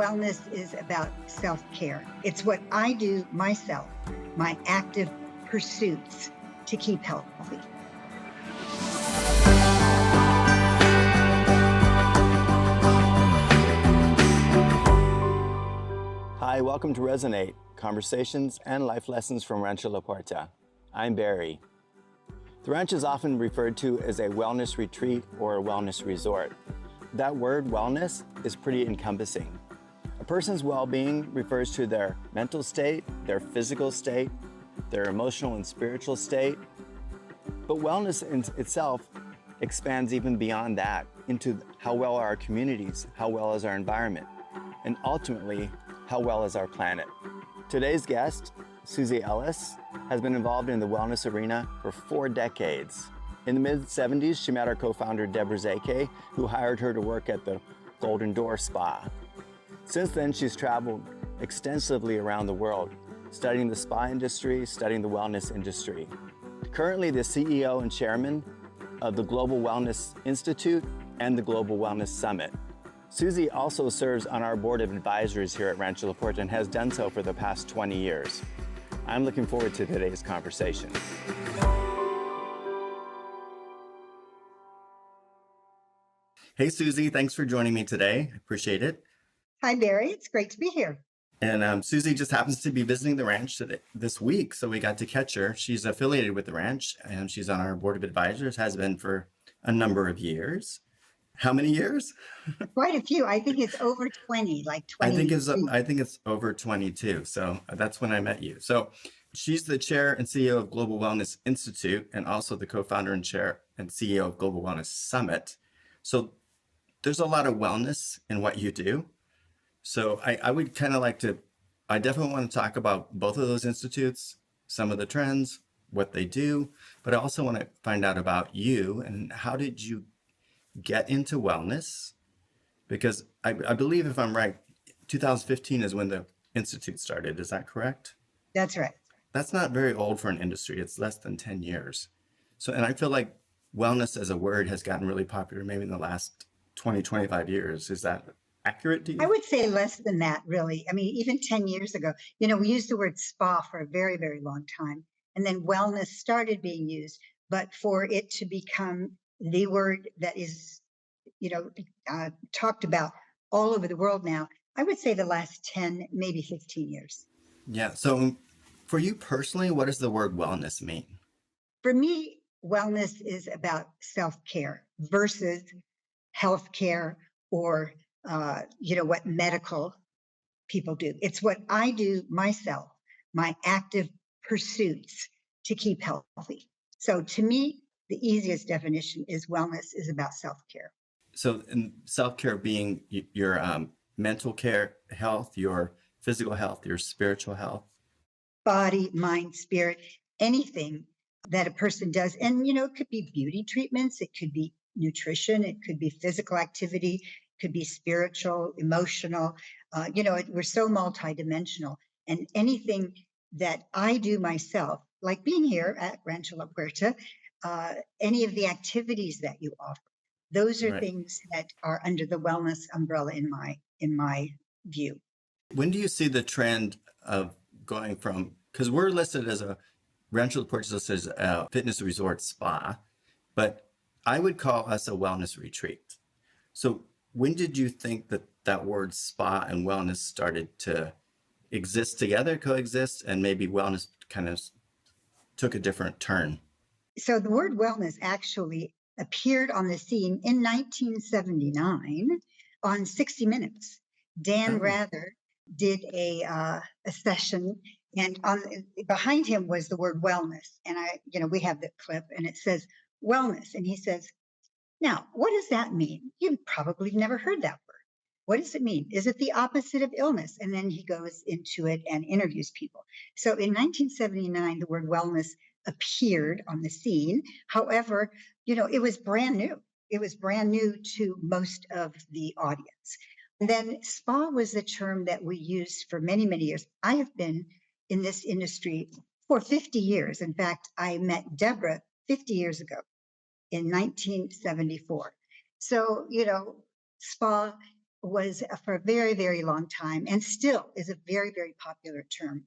wellness is about self-care. It's what I do myself, my active pursuits to keep healthy. Hi, welcome to Resonate, Conversations and Life Lessons from Rancho La Puerta. I'm Barry. The ranch is often referred to as a wellness retreat or a wellness resort. That word, wellness, is pretty encompassing. A person's well-being refers to their mental state, their physical state, their emotional and spiritual state. But wellness in itself expands even beyond that into how well are our communities, how well is our environment, and ultimately, how well is our planet. Today's guest, Susie Ellis, has been involved in the wellness arena for 4 decades. In the mid-70s, she met our co-founder, Deborah Zake, who hired her to work at the Golden Door Spa. Since then, she's traveled extensively around the world, studying the spa industry, studying the wellness industry. Currently the CEO and chairman of the Global Wellness Institute and the Global Wellness Summit. Susie also serves on our board of advisors here at Rancho La Puerta and has done so for the past 20 years. I'm looking forward to today's conversation. Hey, Susie, thanks for joining me today. I appreciate it. Hi, Barry. It's great to be here. And Susie just happens to be visiting the ranch this week, so we got to catch her. She's affiliated with the ranch, and she's on our board of advisors, has been for a number of years. How many years? Quite a few. I think it's over 20, like 20. I think it's over 22. So that's when I met you. So she's the chair and CEO of Global Wellness Institute, and also the co-founder and chair and CEO of Global Wellness Summit. So there's a lot of wellness in what you do. So I would kind of like to, I definitely want to talk about both of those institutes, some of the trends, what they do, but I also want to find out about you and how did you get into wellness? Because I believe, if I'm right, 2015 is when the institute started. Is that correct? That's right. That's not very old for an industry. It's less than 10 years. So, and I feel like wellness as a word has gotten really popular maybe in the last 20, 25 years. Is that accurate to you? I would say less than that, really. I mean, even 10 years ago, we used the word spa for a very, very long time. And then wellness started being used. But for it to become the word that is, talked about all over the world now, I would say the last 10, maybe 15 years. Yeah. So for you personally, what does the word wellness mean? For me, wellness is about self-care versus healthcare or, what medical people do. It's what I do myself, my active pursuits to keep healthy. So to me, the easiest definition is wellness is about self-care. So self-care being your mental care health, your physical health, your spiritual health. Body, mind, spirit, anything that a person does. And, it could be beauty treatments. It could be nutrition. It could be physical activity. It could be spiritual, emotional. We're so multidimensional. And anything that I do myself, like being here at Rancho La Puerta, any of the activities that you offer, those are Right. things that are under the wellness umbrella in my view. When do you see the trend of going from, because we're listed as Rancho La Puerta is listed as a fitness resort spa, but I would call us a wellness retreat. So when did you think that word spa and wellness started to exist together, coexist, and maybe wellness kind of took a different turn? So the word wellness actually appeared on the scene in 1979 on 60 Minutes. Dan Rather did a session, and behind him was the word wellness. And we have the clip, and it says wellness. And he says, now, what does that mean? You've probably never heard that word. What does it mean? Is it the opposite of illness? And then he goes into it and interviews people. So in 1979, the word wellness appeared on the scene. However, it was brand new. It was brand new to most of the audience. And then spa was a term that we used for many, many years. I have been in this industry for 50 years. In fact, I met Deborah 50 years ago in 1974. So, spa was for a very, very long time and still is a very, very popular term.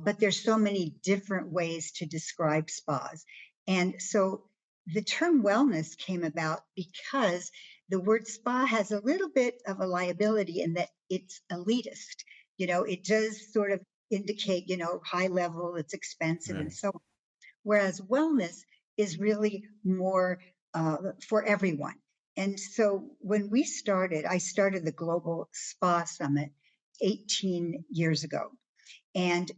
But there's so many different ways to describe spas. And so the term wellness came about because the word spa has a little bit of a liability in that it's elitist. It does sort of indicate, high level, it's expensive and Right. so on. Whereas wellness is really more for everyone. And so when I started the Global Spa Summit 18 years ago. And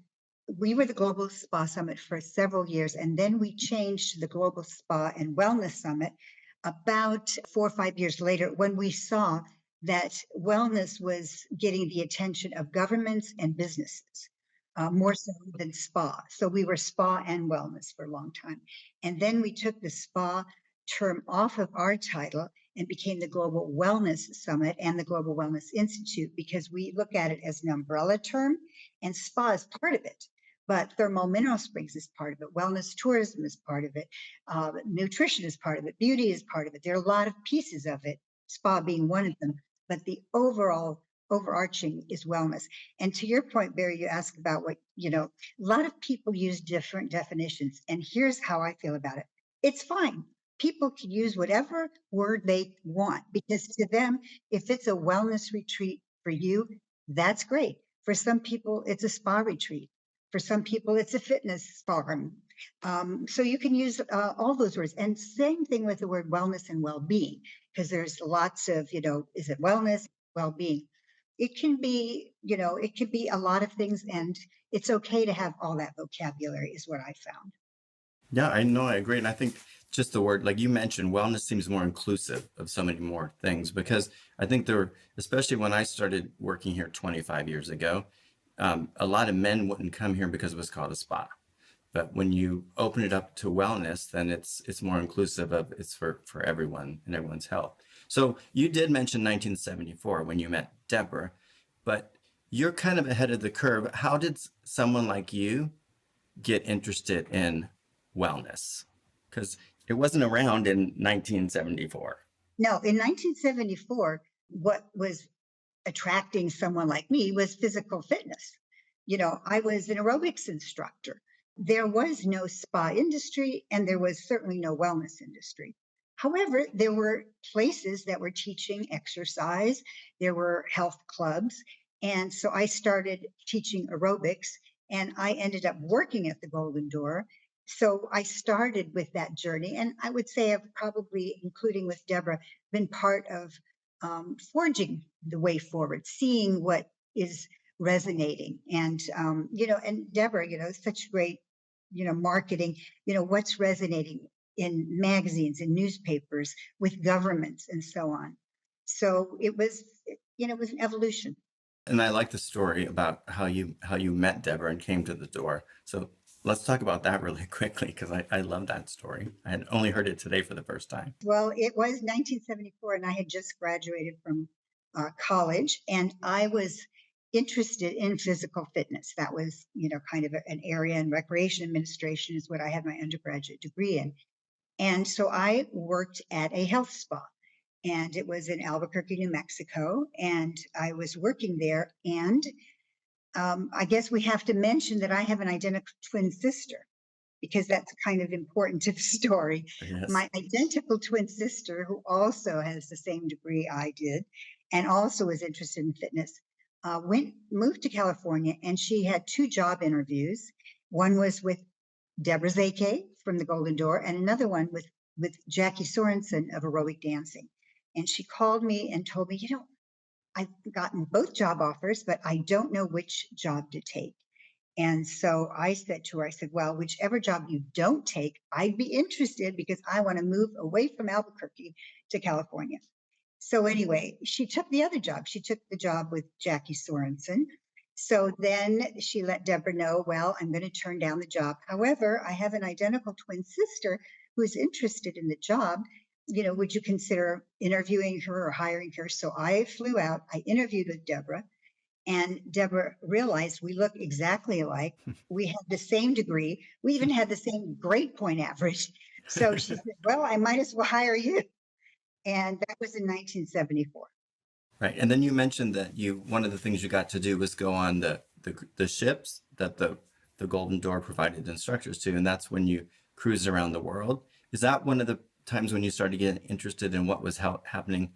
we were the Global Spa Summit for several years. And then we changed to the Global Spa and Wellness Summit about 4 or 5 years later when we saw that wellness was getting the attention of governments and businesses. More so than spa. So we were spa and wellness for a long time. And then we took the spa term off of our title and became the Global Wellness Summit and the Global Wellness Institute because we look at it as an umbrella term, and spa is part of it. But thermal mineral springs is part of it. Wellness tourism is part of it. Nutrition is part of it. Beauty is part of it. There are a lot of pieces of it, spa being one of them. But the overarching is wellness. And to your point, Barry, you asked about a lot of people use different definitions. And here's how I feel about it. It's fine. People can use whatever word they want because to them, if it's a wellness retreat for you, that's great. For some people, it's a spa retreat. For some people, it's a fitness farm. So you can use all those words. And same thing with the word wellness and well-being, because there's lots of, is it wellness, well-being? It can be a lot of things, and it's okay to have all that vocabulary, is what I found. Yeah, I know, I agree. And I think just the word, like you mentioned, wellness seems more inclusive of so many more things because I think especially when I started working here 25 years ago, a lot of men wouldn't come here because it was called a spa. But when you open it up to wellness, then it's more inclusive of it's for everyone and everyone's health. So you did mention 1974 when you met Deborah, but you're kind of ahead of the curve. How did someone like you get interested in wellness? Because it wasn't around in 1974. No, in 1974, what was attracting someone like me was physical fitness. I was an aerobics instructor. There was no spa industry and there was certainly no wellness industry. However, there were places that were teaching exercise, there were health clubs. And so I started teaching aerobics and I ended up working at the Golden Door. So I started with that journey. And I would say I've probably, including with Deborah, been part of forging the way forward, seeing what is resonating. And Deborah, such great, marketing, what's resonating in magazines and newspapers with governments and so on. So it was an evolution. And I like the story about how you met Deborah and came to the door. So let's talk about that really quickly because I love that story. I had only heard it today for the first time. Well, it was 1974, and I had just graduated from college, and I was interested in physical fitness. That was, kind of an area, and recreation administration is what I had my undergraduate degree in. And so I worked at a health spa, and it was in Albuquerque, New Mexico, and I was working there. And I guess we have to mention that I have an identical twin sister because that's kind of important to the story. Yes. My identical twin sister, who also has the same degree I did and also is interested in fitness, moved to California, and she had two job interviews. One was with Deborah Zake from the Golden Door, and another one with Jackie Sorensen of aerobic dancing. And she called me and told me, I've gotten both job offers, but I don't know which job to take. And so I said to her, I said, well, whichever job you don't take, I'd be interested because I want to move away from Albuquerque to California. So anyway, she took the other job. She took the job with Jackie Sorensen. So then she let Deborah know, well, I'm going to turn down the job. However, I have an identical twin sister who's interested in the job. Would you consider interviewing her or hiring her? So I flew out. I interviewed with Deborah. And Deborah realized we look exactly alike. We had the same degree. We even had the same grade point average. So she said, well, I might as well hire you. And that was in 1974. Right. And then you mentioned that one of the things you got to do was go on the ships that the Golden Door provided instructors to, and that's when you cruised around the world. Is that one of the times when you started getting interested in what was happening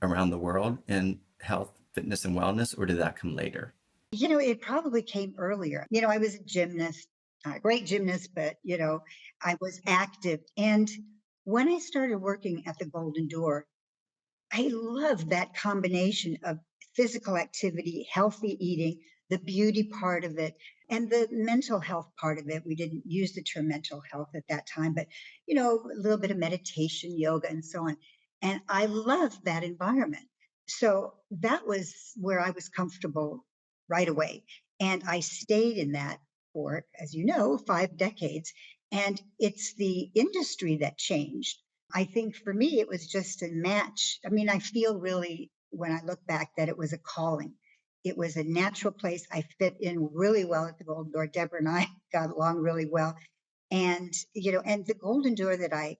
around the world in health, fitness, and wellness, or did that come later? It probably came earlier. I was a gymnast, not a great gymnast, but, I was active. And when I started working at the Golden Door, I love that combination of physical activity, healthy eating, the beauty part of it, and the mental health part of it. We didn't use the term mental health at that time, but, a little bit of meditation, yoga, and so on. And I love that environment. So that was where I was comfortable right away. And I stayed in that for, as you know, 5 decades. And it's the industry that changed. I think for me, it was just a match. I mean, I feel really, when I look back, that it was a calling. It was a natural place. I fit in really well at the Golden Door. Deborah and I got along really well. And the Golden Door that I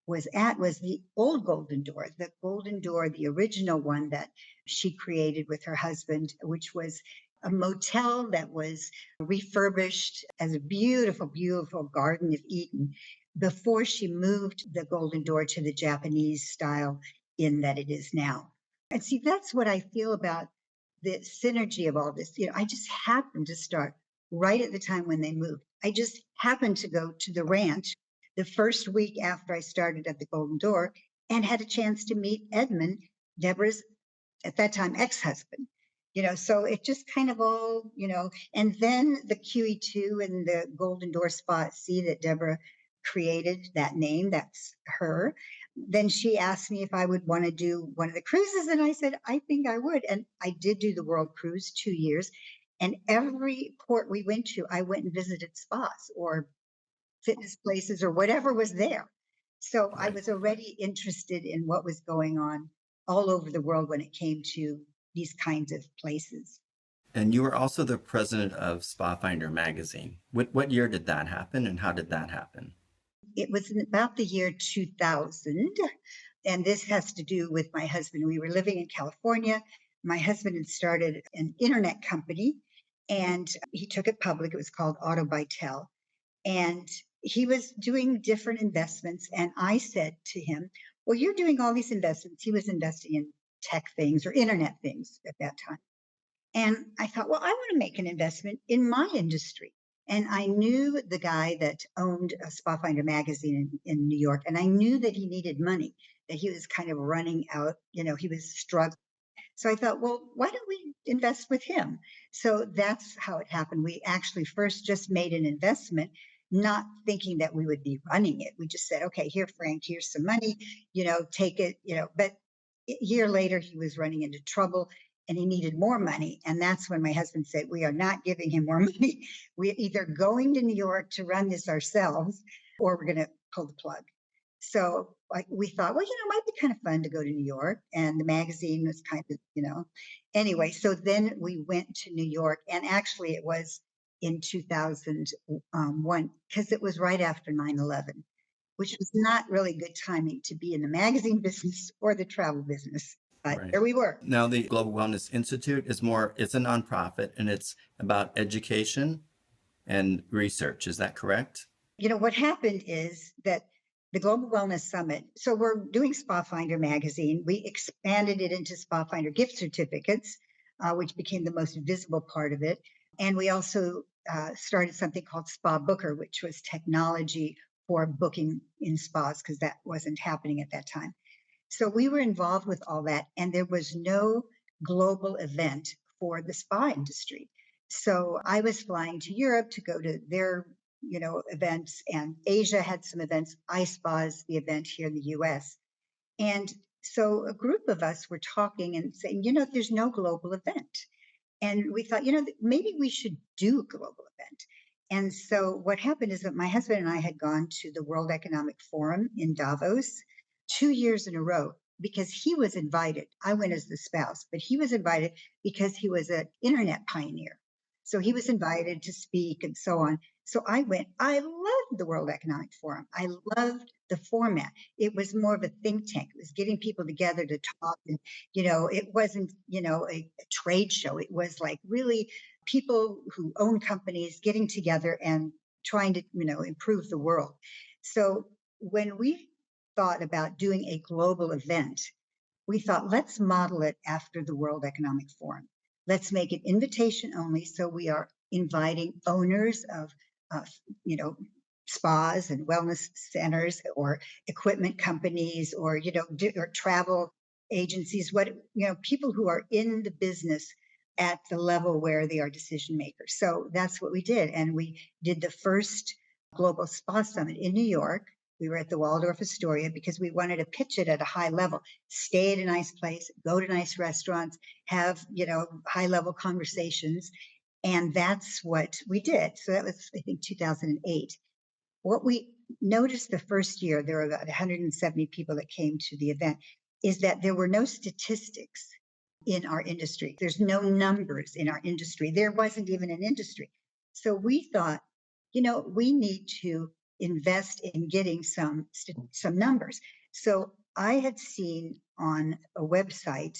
was at was the old Golden Door, the Golden Door, the original one that she created with her husband, which was a motel that was refurbished as a beautiful, beautiful Garden of Eden before she moved the Golden Door to the Japanese style in that it is now. And see, that's what I feel about the synergy of all this. I just happened to start right at the time when they moved. I just happened to go to the ranch the first week after I started at the Golden Door and had a chance to meet Edmund, Deborah's at that time ex-husband. So it just kind of all, and then the QE2 and the Golden Door Spa at Sea that Deborah created, that name, that's her. Then she asked me if I would want to do one of the cruises, and I said, I think I would. And I did do the world cruise 2 years. And every port we went to, I went and visited spas or fitness places or whatever was there. So I Right. was already interested in what was going on all over the world when it came to these kinds of places. And you were also the president of Spa Finder magazine. What year did that happen, and how did that happen? It was in about the year 2000. And this has to do with my husband. We were living in California. My husband had started an internet company and he took it public. It was called Auto by Tel. And he was doing different investments. And I said to him, well, you're doing all these investments. He was investing in tech things or internet things at that time. And I thought, well, I want to make an investment in my industry. And I knew the guy that owned a Spa Finder magazine in New York. And I knew that he needed money, that he was kind of running out, he was struggling. So I thought, well, why don't we invest with him? So that's how it happened. We actually first just made an investment, not thinking that we would be running it. We just said, okay, here, Frank, here's some money, take it, but a year later, he was running into trouble and he needed more money. And that's when my husband said, we are not giving him more money. We're either going to New York to run this ourselves or we're going to pull the plug. So we thought, well, it might be kind of fun to go to New York. And the magazine was kind of, anyway. So then we went to New York. And actually, it was in 2001 because it was right after 9/11, which was not really good timing to be in the magazine business or the travel business. But Right. there we were. Now, the Global Wellness Institute it's a nonprofit and it's about education and research. Is that correct? What happened is that the Global Wellness Summit, so we're doing Spa Finder magazine. We expanded it into Spa Finder gift certificates, which became the most visible part of it. And we also started something called Spa Booker, which was technology for booking in spas because that wasn't happening at that time. So we were involved with all that, and there was no global event for the spa industry. So I was flying to Europe to go to their, events, and Asia had some events. iSpa's the event here in the US. And so a group of us were talking and saying, there's no global event. And we thought, maybe we should do a global event. And so what happened is that my husband and I had gone to the World Economic Forum in Davos 2 years in a row because he was invited. I went as the spouse, but he was invited because he was an internet pioneer. So he was invited to speak and so on. So I went, I loved the World Economic Forum. I loved the format. It was more of a think tank. It was getting people together to talk. And, it wasn't, a trade show. It was like really people who own companies getting together and trying to, improve the world. So when we thought about doing a global event, we thought, let's model it after the World Economic Forum. Let's make it invitation only. So we are inviting owners of, uh, you know, spas and wellness centers or equipment companies or, or travel agencies, people who are in the business at the level where they are decision makers. So that's what we did. And we did the first Global Spa Summit in New York. We were at the Waldorf Astoria because we wanted to pitch it at a high level, stay at a nice place, go to nice restaurants, have, high level conversations. And that's what we did. So that was, I think, 2008. What we noticed the first year, there were about 170 people that came to the event, is that there were no statistics in our industry. There's no numbers in our industry. There wasn't even an industry. So we thought, we need to invest in getting some numbers. So I had seen on a website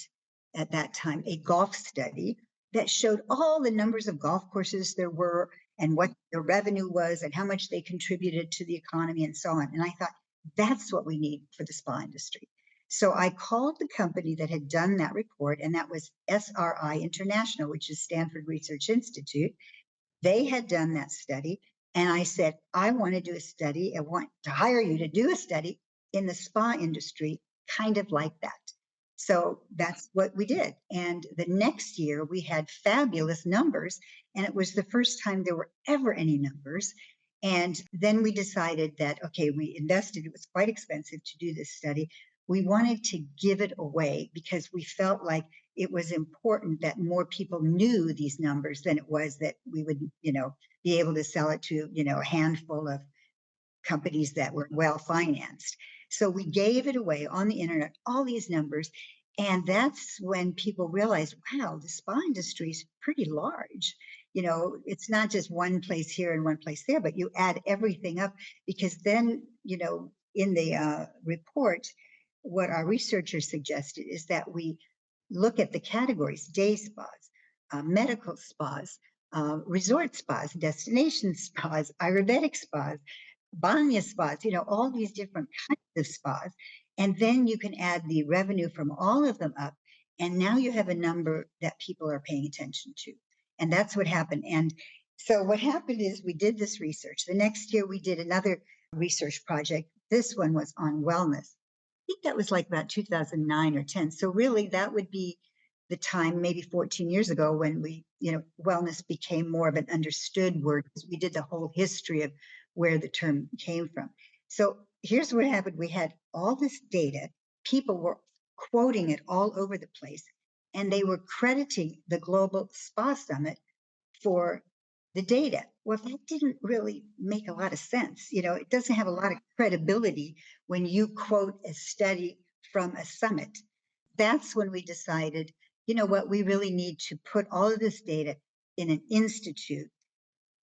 at that time a golf study that showed all the numbers of golf courses there were and what their revenue was and how much they contributed to the economy and so on. And I thought, that's what we need for the spa industry. So I called the company that had done that report, and that was SRI International, which is Stanford Research Institute. They had done that study. And I said, I want to do a study. I want to hire you to do a study in the spa industry, kind of like that. So that's what we did. And the next year we had fabulous numbers. And it was the first time there were ever any numbers. And then we decided that, okay, we invested, it was quite expensive to do this study. We wanted to give it away because we felt like it was important that more people knew these numbers than it was that we would, be able to sell it to, a handful of companies that were well financed. So we gave it away on the internet, all these numbers. And that's when people realized, wow, the spa industry is pretty large. It's not just one place here and one place there, but you add everything up because then, in the report, what our researchers suggested is that we look at the categories: day spas, medical spas, resort spas, destination spas, Ayurvedic spas, Banya spas, all these different kinds of spas. And then you can add the revenue from all of them up. And now you have a number that people are paying attention to. And that's what happened. And so what happened is we did this research. The next year we did another research project. This one was on wellness. I think that was like about 2009 or 10. So really that would be the time, maybe 14 years ago, when we, wellness became more of an understood word because we did the whole history of where the term came from. So here's what happened. We had all this data. People were quoting it all over the place, and they were crediting the Global Spa Summit for the data. Well, that didn't really make a lot of sense. It doesn't have a lot of credibility when you quote a study from a summit. That's when we decided, what, we really need to put all of this data in an institute,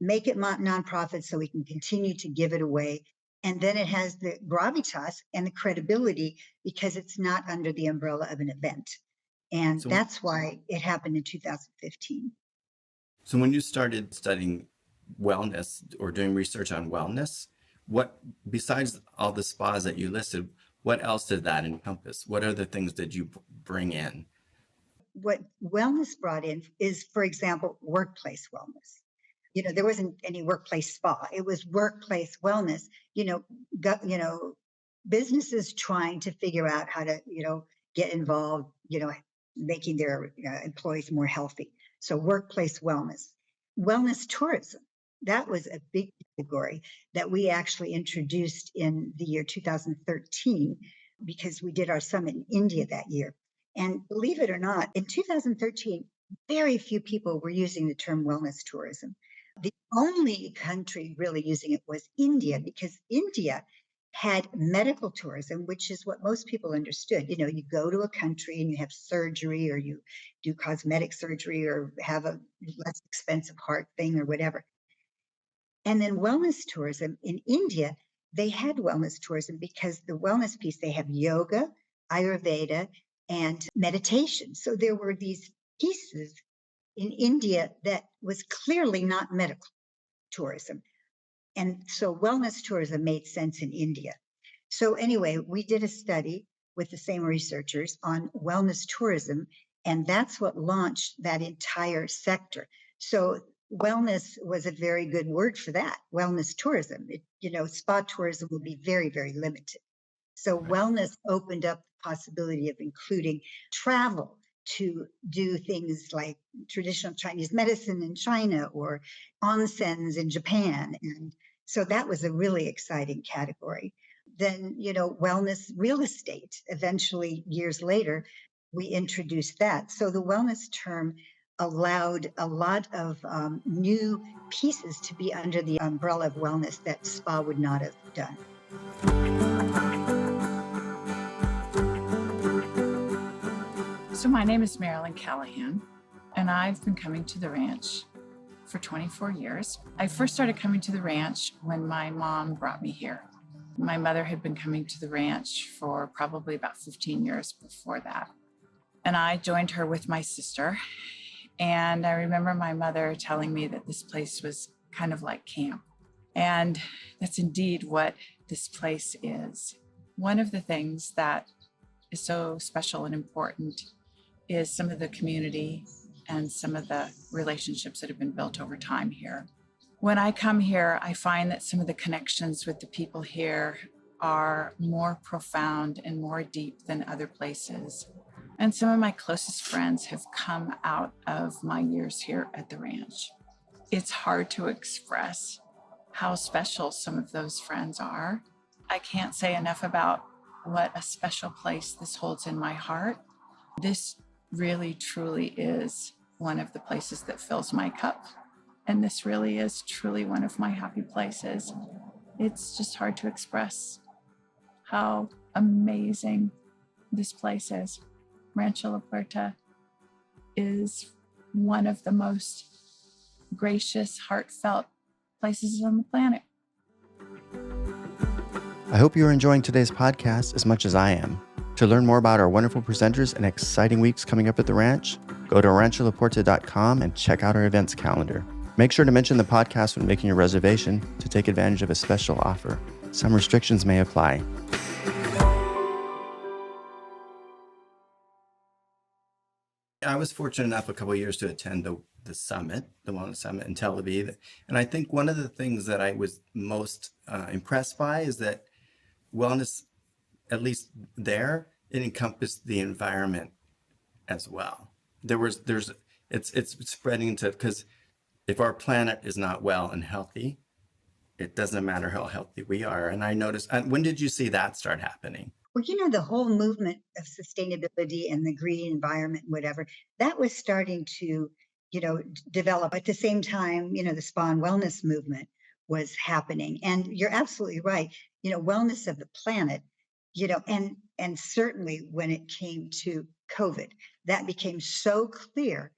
make it nonprofit so we can continue to give it away. And then it has the gravitas and the credibility because it's not under the umbrella of an event. And that's why it happened in 2015. So when you started studying wellness or doing research on wellness, what, besides all the spas that you listed, what else did that encompass? What other things did you bring in? What wellness brought in is, for example, workplace wellness. There wasn't any workplace spa. It was workplace wellness. Businesses trying to figure out how to, get involved, making their employees more healthy. So workplace wellness tourism, that was a big category that we actually introduced in the year 2013 because we did our summit in India that year. And believe it or not, in 2013, very few people were using the term wellness tourism. The only country really using it was India, because India had medical tourism, which is what most people understood. You go to a country and you have surgery, or you do cosmetic surgery, or have a less expensive heart thing or whatever. And then wellness tourism in India, they had wellness tourism because the wellness piece, they have yoga, Ayurveda, and meditation. So there were these pieces in India that was clearly not medical tourism. And so wellness tourism made sense in India. So anyway, we did a study with the same researchers on wellness tourism, and that's what launched that entire sector. So wellness was a very good word for that, wellness tourism. Spa tourism would be very, very limited. So Right. wellness opened up the possibility of including travel to do things like traditional Chinese medicine in China or onsens in Japan. And so that was a really exciting category. Then, wellness real estate. Eventually, years later, we introduced that. So the wellness term allowed a lot of new pieces to be under the umbrella of wellness that spa would not have done. So my name is Marilyn Callahan, and I've been coming to the ranch for 24 years. I first started coming to the ranch when my mom brought me here. My mother had been coming to the ranch for probably about 15 years before that. And I joined her with my sister. And I remember my mother telling me that this place was kind of like camp. And that's indeed what this place is. One of the things that is so special and important is some of the community and some of the relationships that have been built over time here. When I come here, I find that some of the connections with the people here are more profound and more deep than other places. And some of my closest friends have come out of my years here at the ranch. It's hard to express how special some of those friends are. I can't say enough about what a special place this holds in my heart. This really, truly is one of the places that fills my cup. And this really is truly one of my happy places. It's just hard to express how amazing this place is. Rancho La Puerta is one of the most gracious, heartfelt places on the planet. I hope you're enjoying today's podcast as much as I am. To learn more about our wonderful presenters and exciting weeks coming up at the ranch, go to rancholapuerta.com and check out our events calendar. Make sure to mention the podcast when making your reservation to take advantage of a special offer. Some restrictions may apply. I was fortunate enough a couple of years to attend the summit, the Wellness Summit in Tel Aviv. And I think one of the things that I was most impressed by is that wellness, at least there, it encompassed the environment as well. It's spreading into, because if our planet is not well and healthy, it doesn't matter how healthy we are. And I noticed, when did you see that start happening? Well, the whole movement of sustainability and the green environment, whatever, that was starting to, develop. At the same time, the spa and wellness movement was happening. And you're absolutely right. Wellness of the planet, and certainly when it came to COVID, that became so clear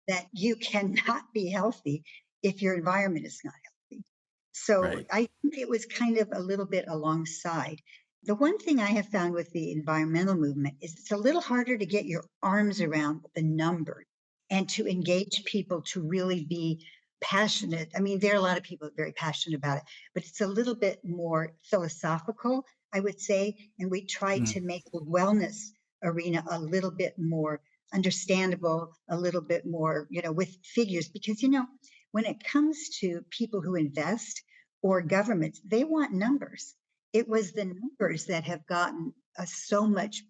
that you cannot be healthy if your environment is not healthy. So Right. I think it was kind of a little bit alongside. The one thing I have found with the environmental movement is it's a little harder to get your arms around the numbers and to engage people to really be passionate. I mean, there are a lot of people very passionate about it, but it's a little bit more philosophical, I would say. And we try to make the wellness arena a little bit more understandable, a little bit more, with figures, because, when it comes to people who invest or governments, they want numbers. It was the numbers that have gotten us so much,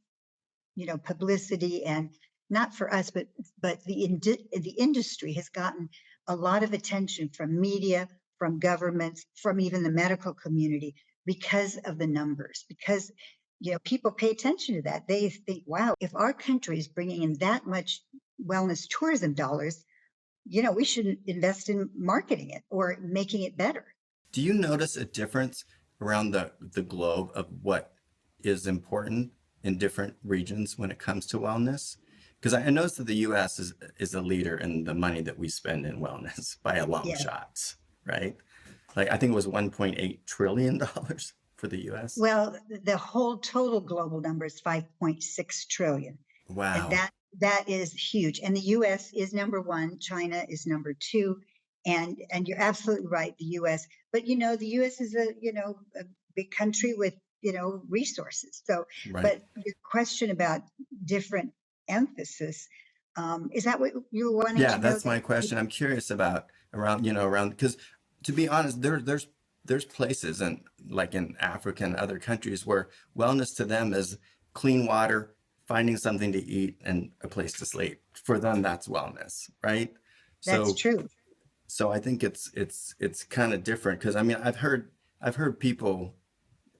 publicity, and not for us, but the industry has gotten a lot of attention from media, from governments, from even the medical community because of the numbers. Because people pay attention to that. They think, wow, if our country is bringing in that much wellness tourism dollars, we should invest in marketing it or making it better. Do you notice a difference around the globe of what is important in different regions when it comes to wellness? Because I noticed that the U.S. is a leader in the money that we spend in wellness by a long Yeah. shot, right? Like I think it was $1.8 trillion for the US. Well, the whole total global number is 5.6 trillion. And Wow. that is huge. And the US is number one, China is number two. And you're absolutely right, the US. But the US is a big country with resources. So, Right. but your question about different emphasis, is that what you were wanting Yeah, to know? that's my question. I'm curious about around because to be honest, there's places and like in Africa and other countries where wellness to them is clean water, finding something to eat, and a place to sleep. For them, that's wellness, right? That's So true. so I think it's kind of different because I mean I've heard people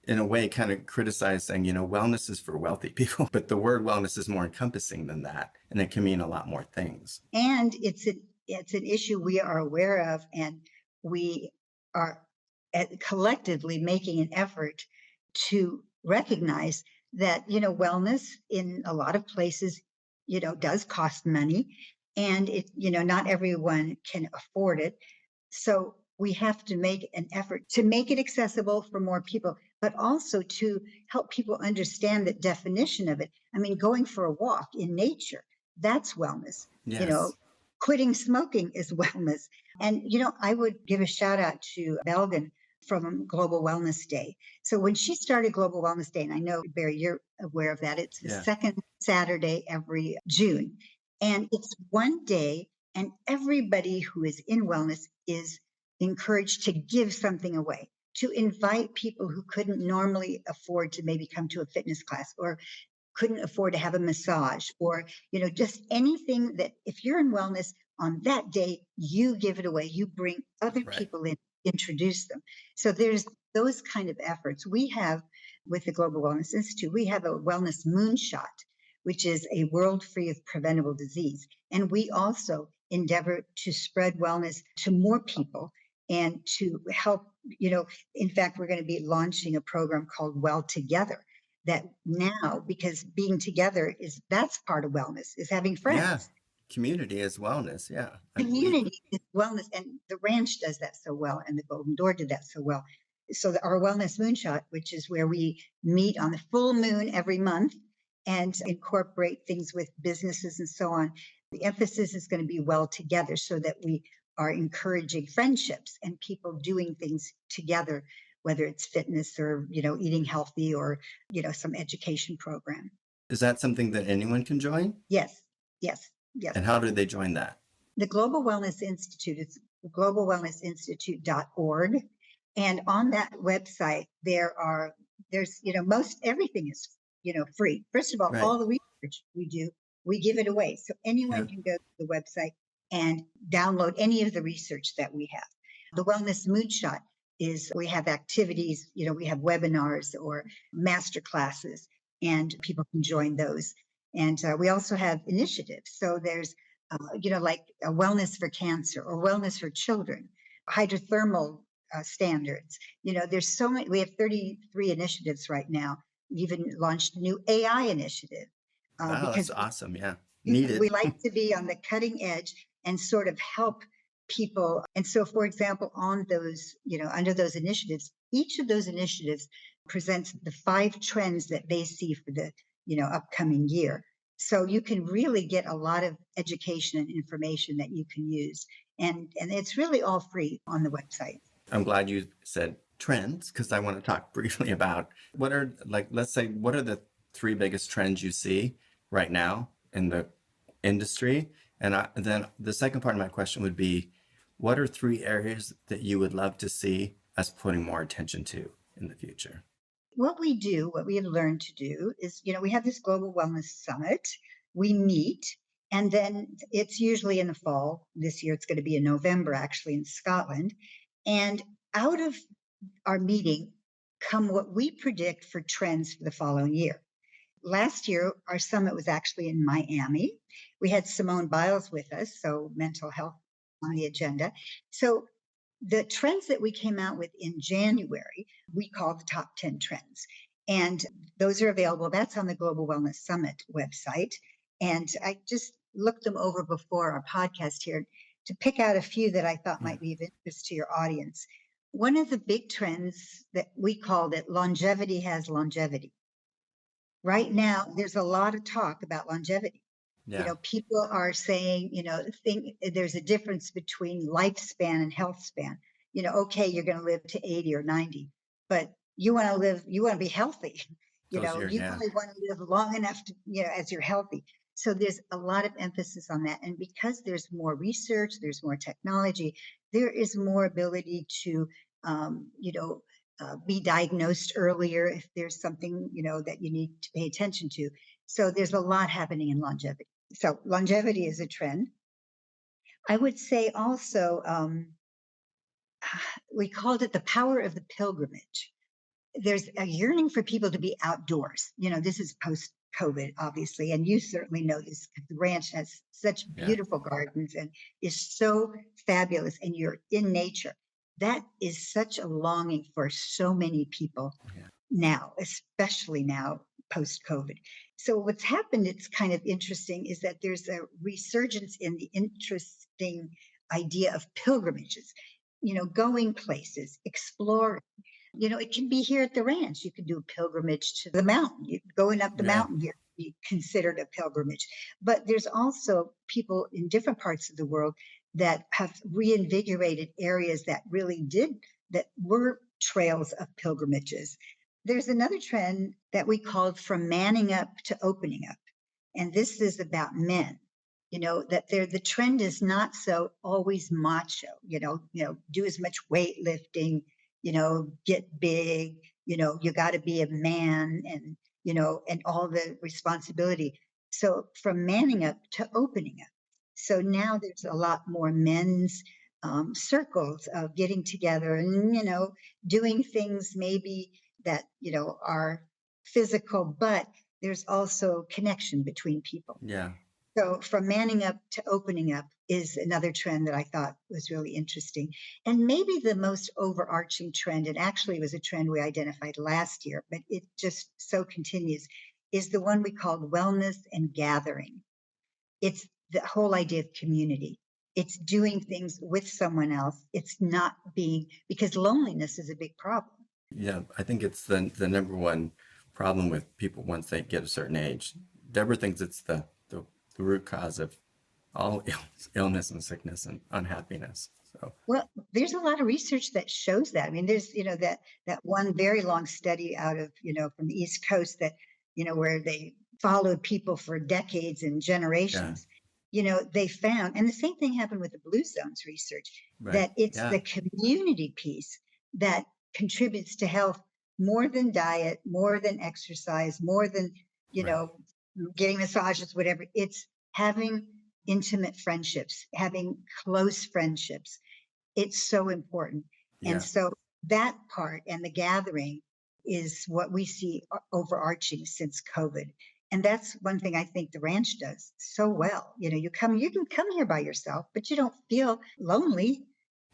in a way kind of criticize saying, wellness is for wealthy people, but the word wellness is more encompassing than that, and it can mean a lot more things. And it's an issue we are aware of, and we are collectively making an effort to recognize that wellness in a lot of places does cost money, and it not everyone can afford it. So we have to make an effort to make it accessible for more people, but also to help people understand the definition of it. I mean, going for a walk in nature, that's wellness. You know, Yes. quitting smoking is wellness. And, I would give a shout out to Belgin from Global Wellness Day. So when she started Global Wellness Day, and I know, Barry, you're aware of that, it's the Yeah. second Saturday every June. And it's one day, and everybody who is in wellness is encouraged to give something away, to invite people who couldn't normally afford to maybe come to a fitness class or couldn't afford to have a massage or just anything that if you're in wellness on that day, you give it away, you bring other Right. people in, introduce them. So there's those kind of efforts we have with the Global Wellness Institute. We have a wellness moonshot, which is a world free of preventable disease, and we also endeavor to spread wellness to more people and to help. In fact, we're going to be launching a program called Well Together, that now, because being together that's part of wellness, is having Yeah. friends. Community is wellness. Yeah, I believe. Community is wellness, and the ranch does that so well, and the Golden Door did that so well. So our wellness moonshot, which is where we meet on the full moon every month and incorporate things with businesses and so on, the emphasis is going to be well together, so that we are encouraging friendships and people doing things together, whether it's fitness or eating healthy or some education program. Is that something that anyone can join? Yes, yes, yes. And how do they join that? The Global Wellness Institute is globalwellnessinstitute.org. And on that website, there's most everything is free. First of Right. all the research we do, we give it away. So Yeah. anyone can go to the website and download any of the research that we have. The Wellness Moonshot is we have activities, we have webinars or master classes, and people can join those. And we also have initiatives. So there's like a wellness for cancer or wellness for children, hydrothermal standards. There's so many. We have 33 initiatives right now. We even launched a new AI initiative Wow, that's because awesome. Yeah. we Needed. like to be on the cutting edge and sort of help people. And so, for example, on those, under those initiatives, each of those initiatives presents the 5 trends that they see for the, upcoming year. So you can really get a lot of education and information that you can use. And it's really all free on the website. I'm glad you said trends because I want to talk briefly about what are, like, let's say, what are the 3 biggest trends you see right now in the industry? And then the second part of my question would be, what are 3 areas that you would love to see us putting more attention to in the future? What we have learned to do is, we have this Global Wellness Summit. We meet, and then it's usually in the fall. This year, it's going to be in November, actually, in Scotland. And out of our meeting come what we predict for trends for the following year. Last year, our summit was actually in Miami. We had Simone Biles with us, so mental health on the agenda. So the trends that we came out with in January, we call the top 10 trends. And those are available. That's on the Global Wellness Summit website. And I just looked them over before our podcast here to pick out a few that I thought Yeah. might be of interest to your audience. one of the big trends that we called it longevity has longevity. Right now, there's a lot of talk about longevity. Yeah. People are saying, think there's a difference between lifespan and health span. Okay, you're going to live to 80 or 90, but you want to be healthy. Those years, You yeah. probably want to live long enough to, as you're healthy. So there's a lot of emphasis on that. And because there's more research, there's more technology, there is more ability to, be diagnosed earlier if there's something, that you need to pay attention to. So there's a lot happening in longevity. So longevity is a trend. I would say also, we called it the power of the pilgrimage. There's a yearning for people to be outdoors. This is post COVID, obviously, and you certainly know this because the ranch has such Yeah. beautiful gardens and is so fabulous, and you're in nature. That is such a longing for so many people Yeah. now, especially now post COVID. So what's happened, it's kind of interesting, is that there's a resurgence in the interesting idea of pilgrimages, going places, exploring. It can be here at the ranch. You can do a pilgrimage to the mountain. Going up the Yeah. mountain here can be considered a pilgrimage. But there's also people in different parts of the world that have reinvigorated areas that that were trails of pilgrimages. There's another trend that we called from manning up to opening up. And this is about men. That the trend is not so always macho, do as much weightlifting, get big, you got to be a man, and all the responsibility. So from manning up to opening up. So now there's a lot more men's circles of getting together and, doing things maybe that, are physical, but there's also connection between people. Yeah. So from manning up to opening up is another trend that I thought was really interesting. And maybe the most overarching trend, and actually was a trend we identified last year, but it just so continues, is the one we called wellness and gathering. It's the whole idea of community. It's doing things with someone else. It's not because loneliness is a big problem. Yeah. I think it's the number one problem with people once they get a certain age. Deborah thinks it's the root cause of all illness and sickness and unhappiness. So Well, there's a lot of research that shows that. I mean, there's, that one very long study out of, from the East Coast that, where they followed people for decades and yeah, generations. They found, and the same thing happened with the Blue Zones research, right. that it's Yeah, the community piece that contributes to health more than diet, more than exercise, more than, you right. know, getting massages, whatever. It's having intimate friendships, having close friendships. It's so important. And Yeah, so that part and the gathering is what we see overarching since COVID. And that's one thing I think the ranch does so well. You can come here by yourself, but you don't feel lonely.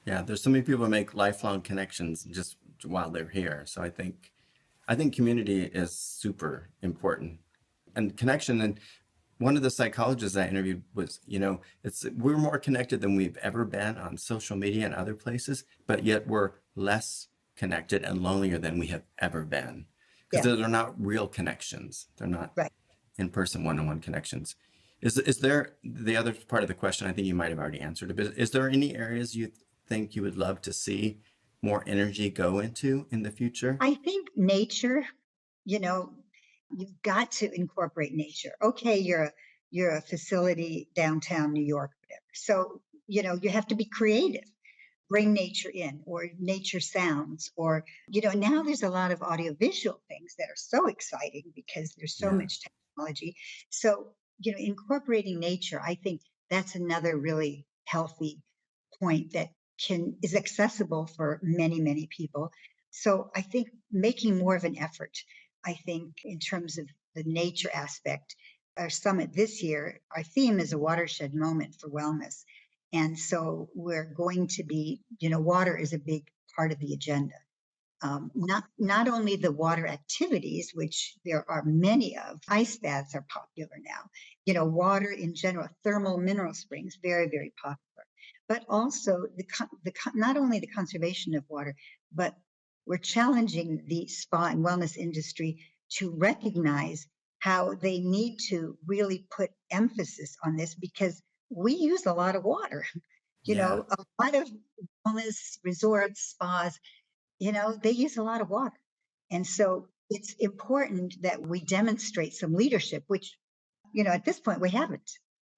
yeah. There's so many people make lifelong connections just while they're here. So I think community is super important and connection. And one of the psychologists I interviewed was, we're more connected than we've ever been on social media and other places, but yet we're less connected and lonelier than we have ever been because Yeah, they're not real connections. They're not right. in-person one-on-one connections. Is there the other part of the question? I think you might have already answered it, but is there any areas you think you would love to see more energy go into in the future? I think nature, you know, you've got to incorporate nature. Okay, you're a facility downtown New York, whatever. So, you have to be creative. Bring nature in, or nature sounds, or now there's a lot of audiovisual things that are so exciting because there's so Yeah, much technology. So incorporating nature, I think that's another really healthy point that can is accessible for many people. So I think making more of an effort, I think, in terms of the nature aspect. Our summit this year, our theme is a watershed moment for wellness. And so we're going to be, water is a big part of the agenda. Not only the water activities, which there are many of, ice baths are popular now. Water in general, thermal mineral springs, very, very popular. but also not only the conservation of water, but we're challenging the spa and wellness industry to recognize how they need to really put emphasis on this because we use a lot of water. Yeah. A lot of wellness resorts, spas, they use a lot of water. And so it's important that we demonstrate some leadership, which, at this point we haven't.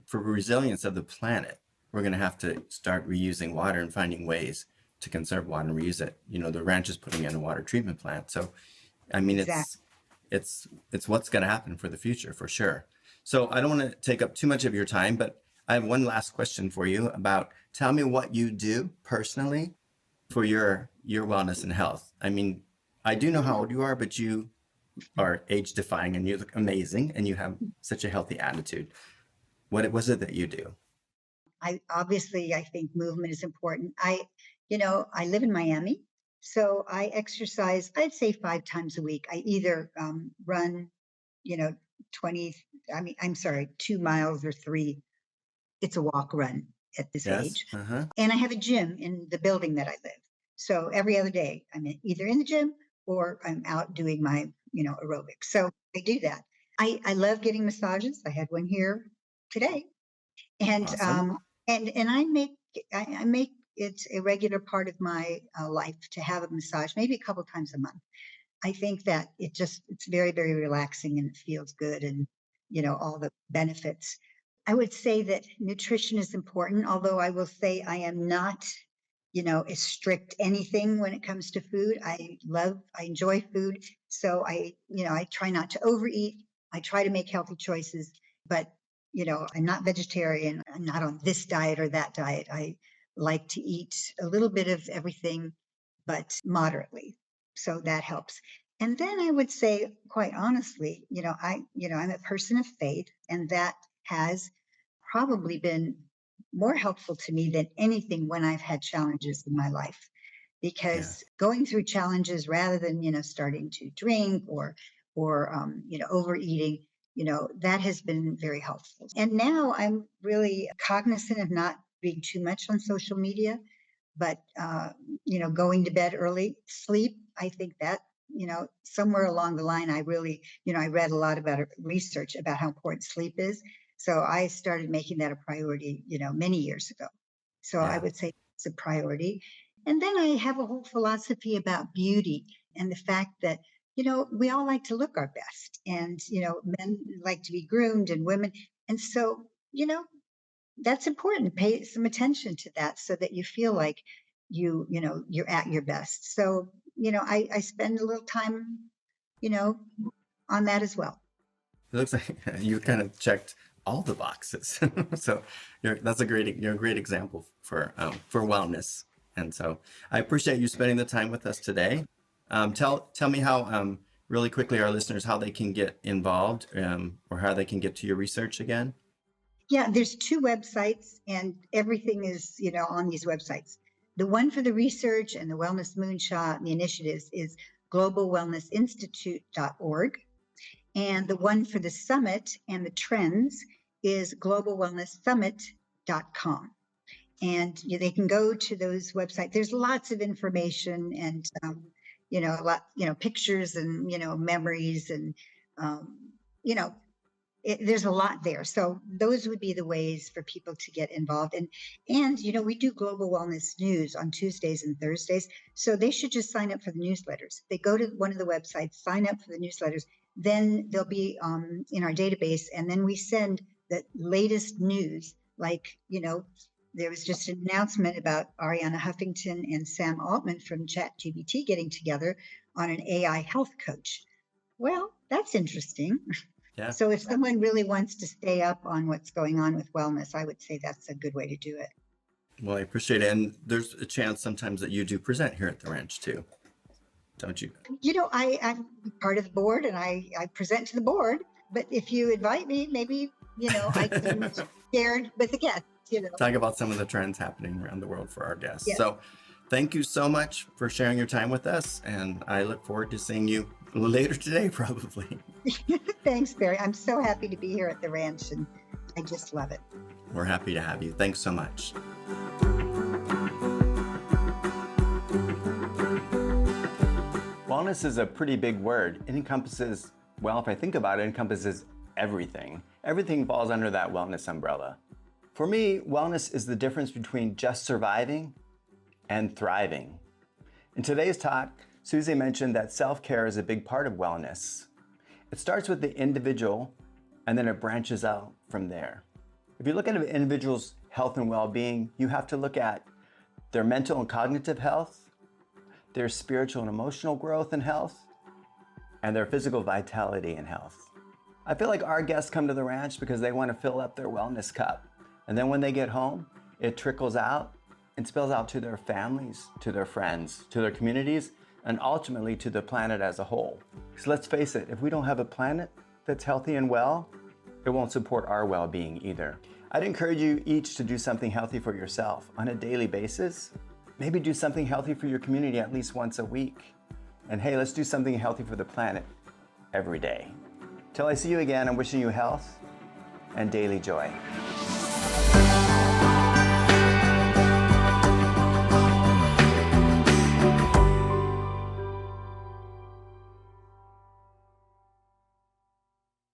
For resilience of the planet, we're going to have to start reusing water and finding ways to conserve water and reuse it. The ranch is putting in a water treatment plant. So, I mean, Exactly. it's what's going to happen for the future for sure. So I don't want to take up too much of your time, but I have one last question for you about tell me what you do personally for your wellness and health. I mean, I do know how old you are, but you are age defying and you look amazing and you have such a healthy attitude. What was it that you do? I think movement is important. I live in Miami, so I exercise, I'd say 5 times a week. I either run, you know, 20, I'm sorry, 2 miles or 3. It's a walk run at this Yes. age. Uh-huh. And I have a gym in the building that I live. So every other day I'm either in the gym or I'm out doing my, aerobics. So I do that. I love getting massages. I had one here today. And Awesome. and I make it a regular part of my life to have a massage, maybe a couple times a month. I think that it's very, very relaxing and it feels good and, all the benefits. I would say that nutrition is important, although I will say I am not, a strict anything when it comes to food. I enjoy food. So I try not to overeat. I try to make healthy choices, but, I'm not vegetarian. I'm not on this diet or that diet. I like to eat a little bit of everything, but moderately. So that helps. And then I would say, quite honestly, I'm a person of faith, and that has probably been more helpful to me than anything when I've had challenges in my life. Yeah. Because going through challenges rather than, starting to drink or overeating, that has been very helpful. And now I'm really cognizant of not being too much on social media, but going to bed early, sleep. I think that somewhere along the line, I really I read a lot about research about how important sleep is. So I started making that a priority, many years ago. So I Yeah. would say it's a priority. And then I have a whole philosophy about beauty and the fact that we all like to look our best, and men like to be groomed and women, and so that's important. Pay some attention to that so that you feel like you're at your best. So, I spend a little time, you know, on that as well. It looks like you kind of checked all the boxes. So you're a great example for wellness. And so I appreciate you spending the time with us today. Tell me how really quickly our listeners how they can get involved or how they can get to your research again. Yeah, there's 2 websites and everything is, on these websites. The one for the research and the wellness moonshot and the initiatives is globalwellnessinstitute.org. And the one for the summit and the trends is globalwellnesssummit.com. And they can go to those websites. There's lots of information and, a lot, pictures and, memories and, you know, there's a lot there. So those would be the ways for people to get involved. And we do Global Wellness News on Tuesdays and Thursdays. So they should just sign up for the newsletters. They go to one of the websites, sign up for the newsletters, then they'll be in our database. And then we send the latest news, like, there was just an announcement about Ariana Huffington and Sam Altman from ChatGPT getting together on an AI health coach. Well, that's interesting. Yeah. So if someone really wants to stay up on what's going on with wellness, I would say that's a good way to do it. Well, I appreciate it. And there's a chance sometimes that you do present here at the ranch too, don't you? I'm part of the board and I present to the board, but if you invite me, maybe, I can share with the guests, Talk about some of the trends happening around the world for our guests. Yeah. So thank you so much for sharing your time with us. And I look forward to seeing you later today, probably. Thanks, Barry. I'm so happy to be here at the ranch and I just love it. We're happy to have you. Thanks so much. Wellness is a pretty big word. It encompasses, well, if I think about it, it encompasses everything. Everything falls under that wellness umbrella. For me, wellness is the difference between just surviving and thriving. In today's talk, Susie mentioned that self-care is a big part of wellness. It starts with the individual and then it branches out from there. If you look at an individual's health and well-being, you have to look at their mental and cognitive health, their spiritual and emotional growth and health, and their physical vitality and health. I feel like our guests come to the ranch because they want to fill up their wellness cup. And then when they get home, it trickles out and spills out to their families, to their friends, to their communities, and ultimately to the planet as a whole. Because let's face it, if we don't have a planet that's healthy and well, it won't support our well-being either. I'd encourage you each to do something healthy for yourself on a daily basis. Maybe do something healthy for your community at least once a week. And hey, let's do something healthy for the planet every day. Till I see you again, I'm wishing you health and daily joy.